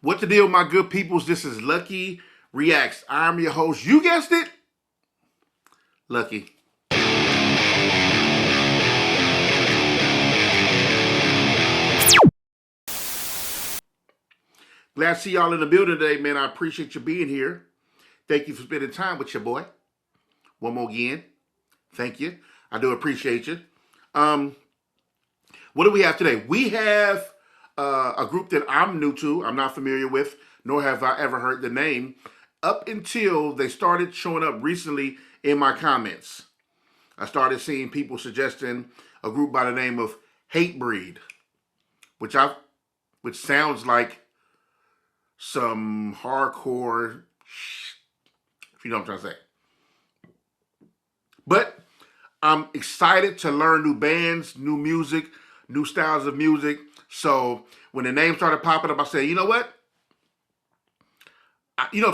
What the deal, my good peoples? This is Lucky Reacts. I'm your host. You guessed it, Lucky. Glad to see y'all in the building today, man. I appreciate you being here. Thank you for spending time with your boy. One more again. Thank you. I do appreciate you. What do we have today? We have a group that I'm new to. I'm not familiar with, nor have I ever heard the name, up until they started showing up recently in my comments. I started seeing people suggesting a group by the name of Hatebreed, which sounds like some hardcore, if you know what I'm trying to say. But I'm excited to learn new bands, new music, new styles of music. So when the name started popping up, I said, you know what?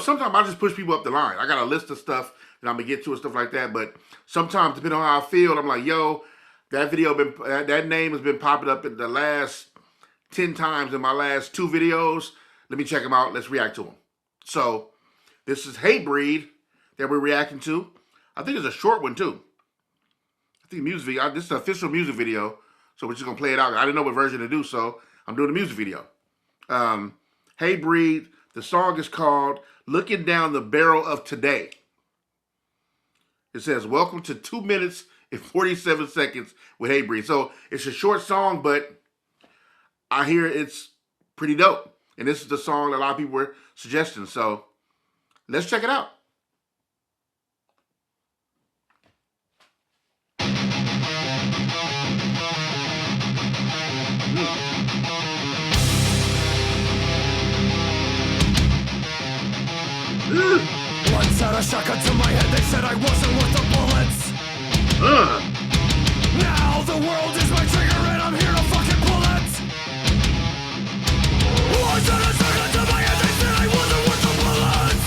Sometimes I just push people up the line. I got a list of stuff that I'm gonna get to and stuff like that. But sometimes, depending on how I feel, I'm like, yo, that name has been popping up in the last 10 times in my last 2 videos. Let me check them out. Let's react to them. So this is Hatebreed that we're reacting to. I think it's a short one too. I think music video. This is an official music video, so we're just gonna play it out. I didn't know what version to do, so I'm doing the music video. Hatebreed. The song is called "Looking Down the Barrel of Today." It says, "Welcome to 2 minutes and 47 seconds with Hatebreed." So it's a short song, but I hear it's pretty dope. And this is the song that a lot of people were suggesting. So let's check it out. Once had a shotgun to my head, they said I wasn't worth the bullets. Now the world is my trigger and I'm here to fucking pull it. Once had a shotgun to my head, they said I wasn't worth the bullets.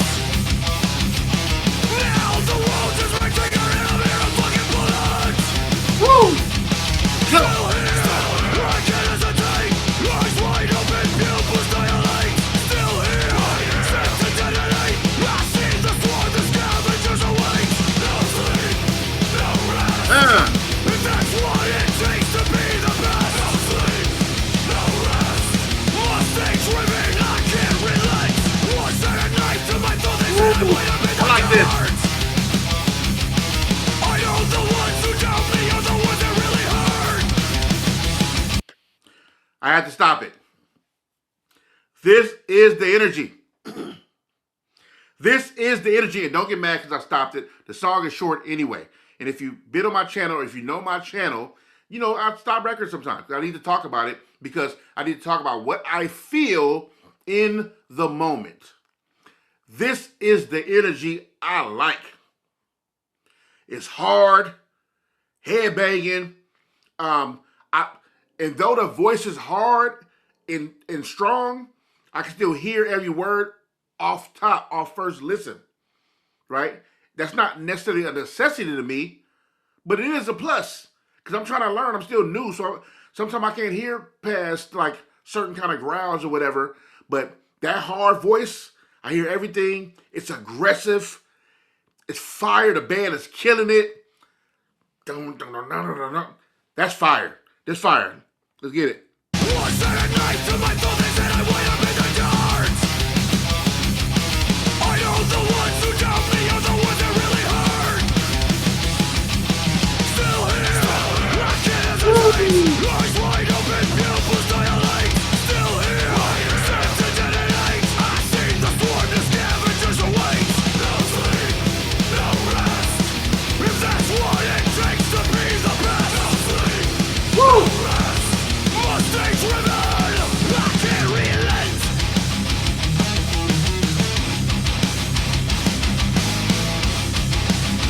Now the world is my trigger and I'm here to fucking pull it. Woo! Go! Still here, I can't hesitate. Eyes wide open, pupils dilate. Still here, set to detonate. I see the swarm, the scavengers await. No sleep, no rest. If that's what it takes to be the best. No sleep, no rest. Mustang driven, I can't relate. Once had a knife to my throat, they said I might have been I like this. I know the ones who doubt me are the ones that really hurt. I had to stop it. This is the energy. This is the energy. And don't get mad because I stopped it. The song is short anyway. And if you've been on my channel, or if you know my channel, you know I stop records sometimes. I need to talk about it because I need to talk about what I feel in the moment. This is the energy I like. It's hard, headbanging. And though the voice is hard and strong, I can still hear every word off first listen, right? That's not necessarily a necessity to me, but it is a plus because I'm trying to learn. I'm still new, so sometimes I can't hear past like certain kind of growls or whatever, but that hard voice, I hear everything. It's aggressive. It's fire. The band is killing it. That's fire. That's fire. Let's get it. Once had a knife to my throat, they said I wind up in the dark. I know the ones who doubt me are the ones that really hurt. Still here, I can't hesitate. Eyes wide open, pupils dilate. Still here, set to detonate. I see the swarm, the scavengers await. No sleep, no rest. If that's what it takes to be the best. No sleep, no rest. Mustang driven, I can't relent.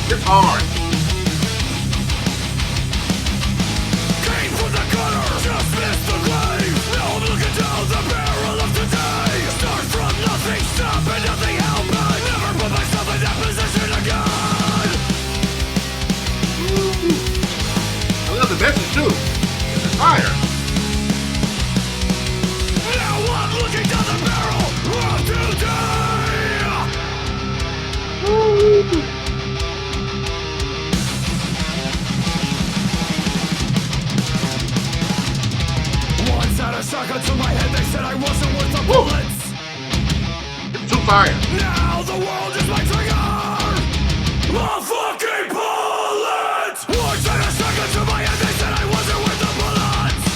It's hard. Came from the gutter, just missed the grave. Now I'm looking down the barrel of today. Start from nothing, stop and nothing happen. Never put myself in that position again. I love the message too. It's fire. Now I'm looking down the barrel fire. Now the world is my trigger. A fucking bullet. Once in a second to my end, they said I wasn't worth the bullets.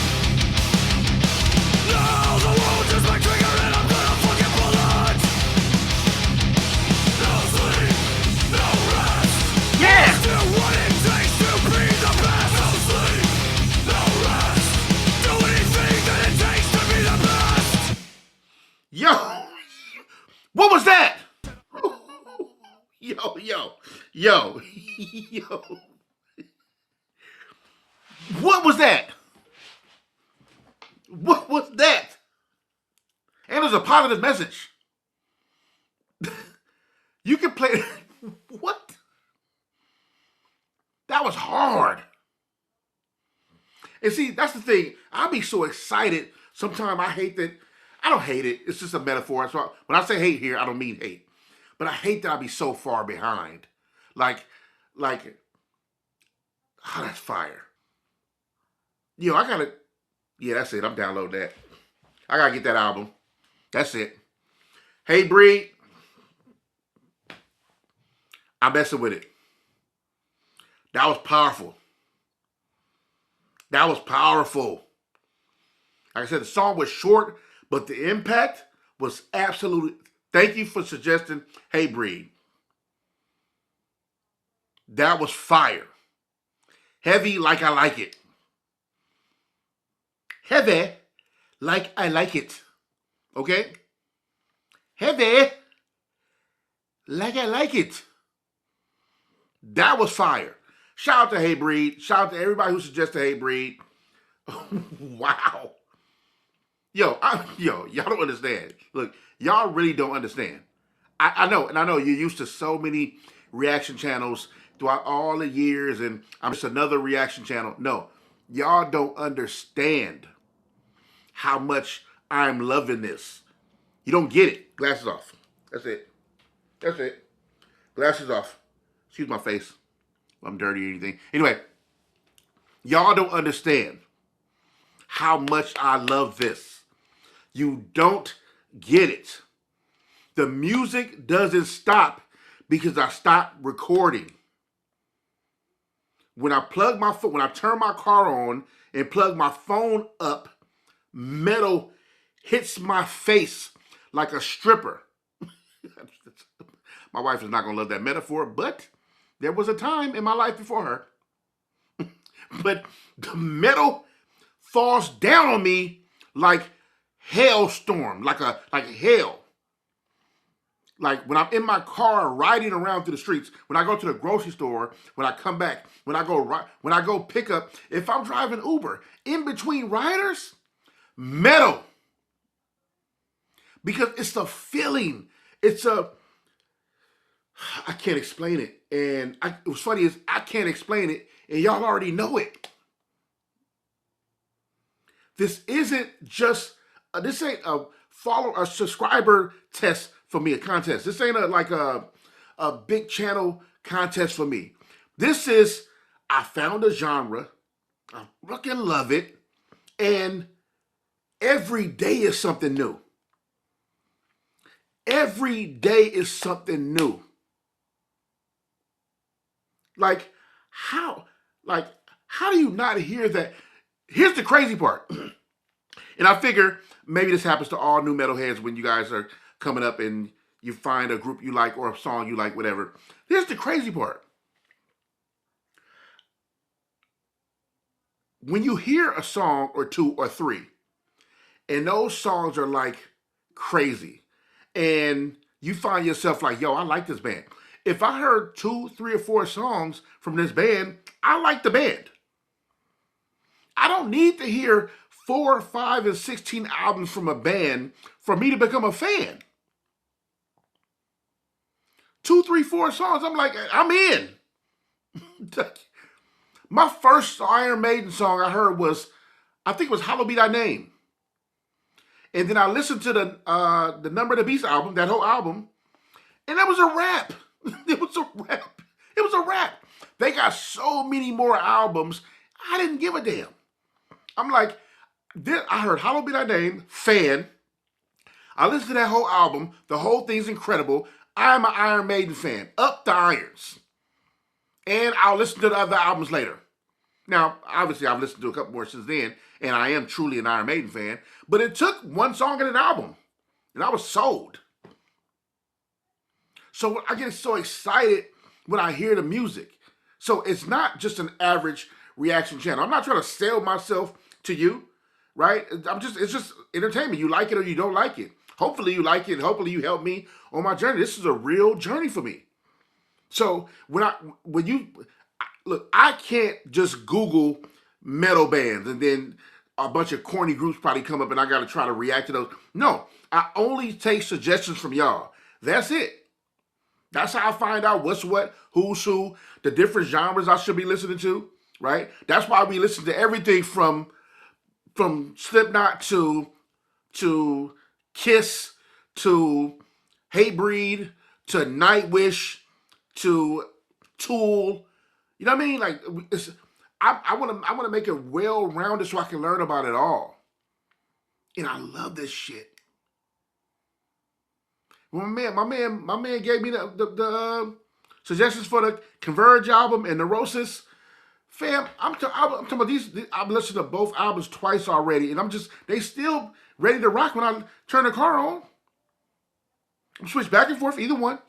Now the world is my trigger, and I'm gonna fucking bullet. No sleep, no rest. Yeah. Do what it takes to be the best. No sleep, no rest. Do anything that it takes to be the best. Yo, what was that? Yo, yo, yo, yo. What was that? What was that? And it was a positive message. You can play. What? That was hard. And see, that's the thing. I'll be so excited. Sometimes I hate that. I don't hate it. It's just a metaphor. So when I say hate here, I don't mean hate. But I hate that I'll be so far behind. Like, oh, that's fire. Yo, I gotta, yeah, that's it. I'm downloading that. I gotta get that album. That's it. Hatebreed. I'm messing with it. That was powerful. That was powerful. Like I said, the song was short, but the impact was absolutely. Thank you for suggesting Hatebreed. That was fire. Heavy like I like it. Heavy like I like it. Okay? Heavy like I like it. That was fire. Shout out to Hatebreed. Shout out to everybody who suggested Hatebreed. Wow. Yo, y'all don't understand. Look, y'all really don't understand. I know, and I know you're used to so many reaction channels throughout all the years, and I'm just another reaction channel. No, y'all don't understand how much I'm loving this. You don't get it. Glasses off. That's it. That's it. Glasses off. Excuse my face. I'm dirty or anything. Anyway, y'all don't understand how much I love this. You don't get it. The music doesn't stop because I stopped recording. When I plug my phone, when I turn my car on and plug my phone up, metal hits my face like a stripper. My wife is not going to love that metaphor, but there was a time in my life before her. But the metal falls down on me like hailstorm, like hail. Like when I'm in my car riding around through the streets, when I go to the grocery store, when I come back, when I go pick up, if I'm driving Uber, in between riders, metal. Because it's the feeling. I can't explain it. And what's funny is I can't explain it, and y'all already know it. This isn't just, this ain't a subscriber test for me, a contest. This ain't a big channel contest for me. This is, I found a genre, I fucking love it, and every day is something new. Every day is something new. Like, how do you not hear that? Here's the crazy part. And I figure maybe this happens to all new metalheads when you guys are coming up and you find a group you like or a song you like, whatever. Here's the crazy part. When you hear a song or two or three, and those songs are like crazy, and you find yourself like, yo, I like this band. If I heard 2, 3, or 4 songs from this band, I like the band. I don't need to hear 4, 5, and 16 albums from a band for me to become a fan. 2, 3, 4 songs, I'm like, I'm in. My first Iron Maiden song I heard was, I think it was Hallowed Be Thy Name. And then I listened to the Number of the Beast album, that whole album, and that was a rap. It was a rap. It was a rap. They got so many more albums, I didn't give a damn. I'm like, I heard Hallowed Be Thy Name, fan. I listened to that whole album. The whole thing's incredible. I'm an Iron Maiden fan. Up the irons. And I'll listen to the other albums later. Now, obviously, I've listened to a couple more since then, and I am truly an Iron Maiden fan. But it took one song in an album, and I was sold. So I get so excited when I hear the music. So it's not just an average reaction channel. I'm not trying to sell myself to you, right? It's just entertainment. You like it or you don't like it. Hopefully you like it. Hopefully you help me on my journey. This is a real journey for me. So look, I can't just Google metal bands and then a bunch of corny groups probably come up and I got to try to react to those. No, I only take suggestions from y'all. That's it. That's how I find out what's what, who's who, the different genres I should be listening to, right? That's why we listen to everything from Slipknot to Kiss to Hatebreed to Nightwish to Tool. You know what I mean? Like I want to make it well-rounded so I can learn about it all. And I love this shit. My man gave me the suggestions for the Converge album and Neurosis. Fam, I'm talking about these. I've listened to both albums twice already, and they still ready to rock when I turn the car on. I'm switch back and forth either one.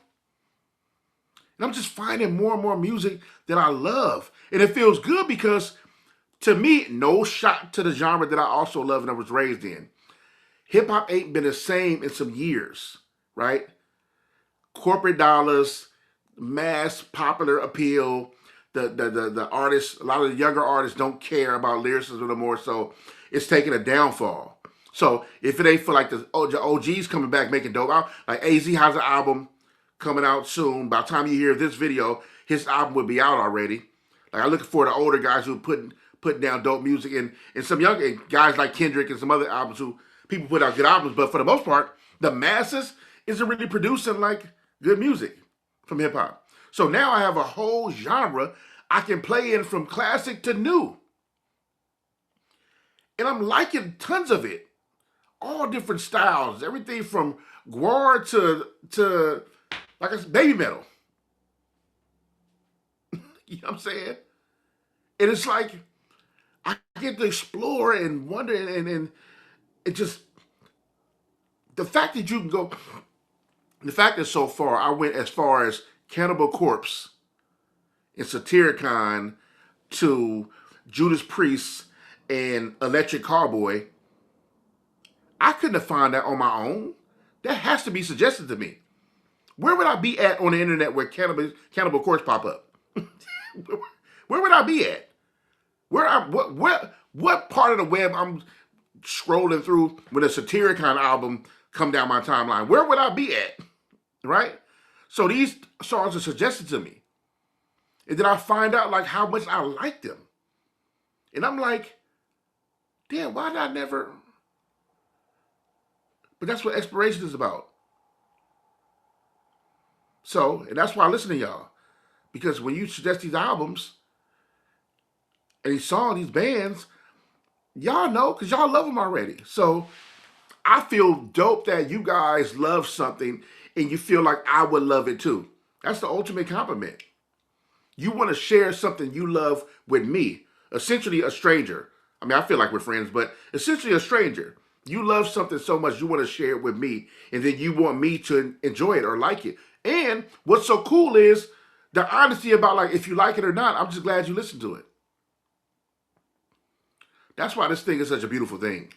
And I'm just finding more and more music that I love. And it feels good because, to me, no shot to the genre that I also love and I was raised in. Hip-hop ain't been the same in some years. Right? Corporate dollars, mass popular appeal. The artists, a lot of the younger artists don't care about lyricism anymore, so it's taking a downfall. So if it ain't for like the OGs coming back making dope albums, like AZ has an album coming out soon. By the time you hear this video, his album would be out already. Like I'm looking for the older guys who putting down dope music and some younger guys like Kendrick and some other albums who people put out good albums, but for the most part, the masses isn't really producing like good music from hip hop. So now I have a whole genre I can play in from classic to new. And I'm liking tons of it. All different styles. Everything from gwar to like I said, baby metal. You know what I'm saying? And it's like I get to explore and wonder and it just the fact that you can go. The fact that so far I went as far as Cannibal Corpse and Satyricon to Judas Priest and Electric Cowboy, I couldn't have found that on my own. That has to be suggested to me. Where would I be at on the internet where Cannibal Corpse pop up? Where would I be at? What part of the web I'm scrolling through when a Satyricon album come down my timeline? Where would I be at? Right? So these songs are suggested to me. And then I find out like how much I like them. And I'm like, damn, why did I never? But that's what exploration is about. So, and that's why I listen to y'all. Because when you suggest these albums and these songs, these bands, y'all know because y'all love them already. So I feel dope that you guys love something and you feel like I would love it too. That's the ultimate compliment. You want to share something you love with me, essentially a stranger. I mean, I feel like we're friends, but essentially a stranger. You love something so much, you want to share it with me, and then you want me to enjoy it or like it. And what's so cool is the honesty about like if you like it or not. I'm just glad you listened to it. That's why this thing is such a beautiful thing.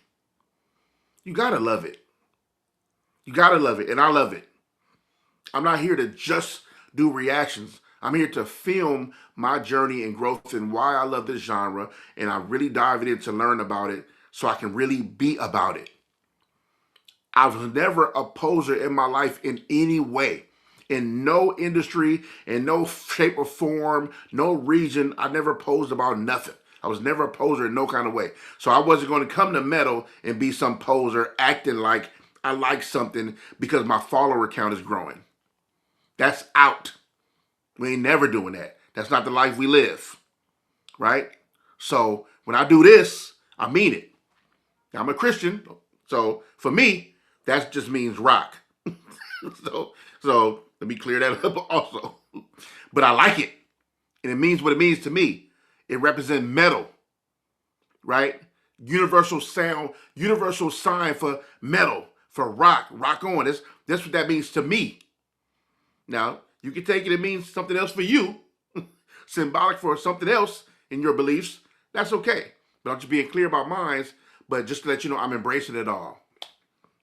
You gotta love it. You gotta love it, and I love it. I'm not here to just do reactions. I'm here to film my journey and growth and why I love this genre, and I really dive in to learn about it so I can really be about it. I was never a poser in my life in any way. In no industry, in no shape or form, no region, I never posed about nothing. I was never a poser in no kind of way. So I wasn't going to come to metal and be some poser acting like I like something because my follower count is growing. That's out. We ain't never doing that. That's not the life we live. Right? So when I do this, I mean it. I'm a Christian. So for me, That just means rock. so let me clear that up also. But I like it. And it means what it means to me. It represents metal, right? Universal sound, universal sign for metal, for rock, rock on. That's what that means to me. Now, you can take it, it means something else for you, symbolic for something else in your beliefs. That's okay. But I'm just being clear about mine, but just to let you know, I'm embracing it all.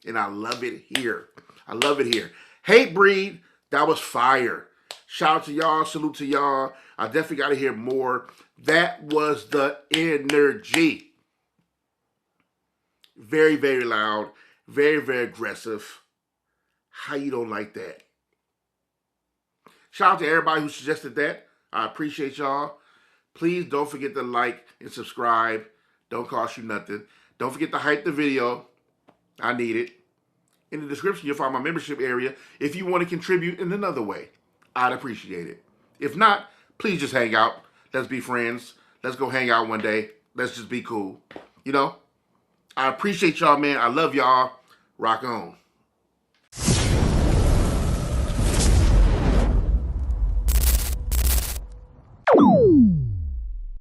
And I love it here. I love it here. Hatebreed, that was fire. Shout out to y'all. Salute to y'all. I definitely got to hear more. That was the energy. Very, very loud. Very, very aggressive. How you don't like that? Shout out to everybody who suggested that. I appreciate y'all. Please don't forget to like and subscribe. Don't cost you nothing. Don't forget to hype the video. I need it. In the description, you'll find my membership area if you want to contribute in another way. I'd appreciate it. If not, please just hang out. Let's be friends. Let's go hang out one day. Let's just be cool. You know? I appreciate y'all, man. I love y'all. Rock on.